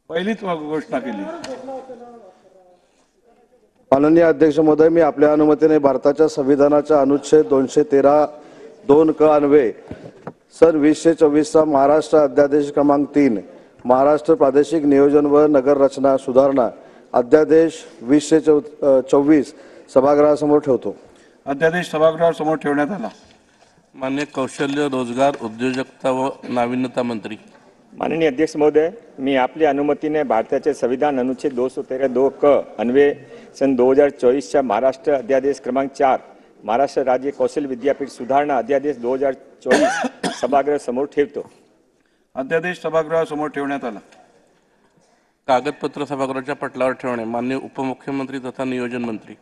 पहिलीच घोषणा केली। माननीय अध्यक्ष महोदय, मी आपल्या अनुमतीने भारताच्या संविधानाच्या अनुच्छेद 213(2) क अन्वये सन 2024 चा महाराष्ट्र अध्यादेश क्रमांक 3 महाराष्ट्र प्रादेशिक नियोजन व नगर रचना सुधारणा अध्यादेश 2024 सभागृहासमोर ठेवतो। अध्यादेश सभागृहासमोर ठेवण्यात आला। माननीय कौशल्य रोजगार उद्योजकता व नाविन्यता मंत्री। माननीय अध्यक्ष महोदय, मी आपल्या अनुमतीने भारताचे संविधान अनुच्छेद 213(2) क अन्वये सन 2024 च्या महाराष्ट्र अध्यादेश क्रमांक 4 महाराष्ट्र राज्य कौशल्य विद्यापीठ सुधारणा अध्यादेश 2024 सभागृह समोर ठेवतो। अध्यादेश सभागृहासमोर ठेवण्यात आला। कागदपत्र सभागृहाच्या पटलावर ठेवणे। माननीय उपमुख्यमंत्री तथा नियोजन मंत्री।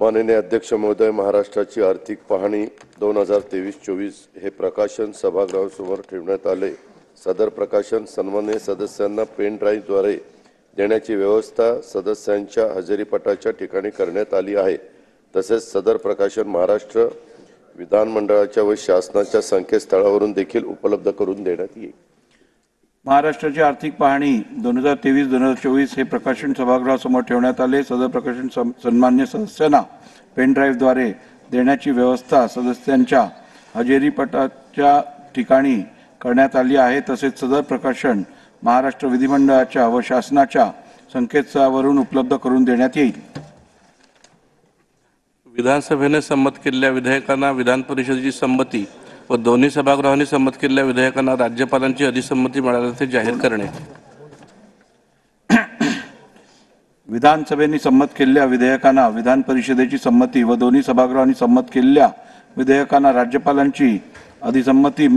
माननीय अध्यक्ष महोदय, महाराष्ट्राची आर्थिक पाहणी 2023-24 हे प्रकाशन सभागृहासमोर ठेवण्यात आले। सदर प्रकाशन सन्माननीय सदस्यांना पेन ड्राईव्हद्वारे देण्याची व्यवस्था सदस्यांच्या हजेरीपटाच्या ठिकाणी करण्यात आली आहे। तसेच सदर प्रकाशन महाराष्ट्र विधानमंडळाच्या व शासनाच्या संकेतस्थळावरून देखील उपलब्ध करून देण्यात येईल। महाराष्ट्राची आर्थिक पाहणी 2023-2024 हे प्रकाशन सभागृहासमोर ठेवण्यात आले। सदर प्रकाशन सन्मान्य सदस्यांना पेन ड्राईव्हद्वारे देण्याची व्यवस्था सदस्यांच्या हजेरीपटाच्या ठिकाणी करण्यात आली आहे। तसेच सदर प्रकाशन महाराष्ट्र विधिमंडळाच्या व शासनाच्या संकेतस्थळावरून उपलब्ध करून देण्यात येईल। विधानसभेने संमत केलेल्या विधेयकांना विधान परिषदेची संमती व दोन्ही सभागृहांनी संमत केलेल्या विधेयकांना राज्यपालांची अधिसंमती मिळाल्याचे जाहीर करणे। विधानसभेने संमत केलेल्या विधेयकांना विधान परिषदेची संमती व दोन्ही सभागृहांनी संमत केलेल्या विधेयकांना राज्यपालांची अधिसंमती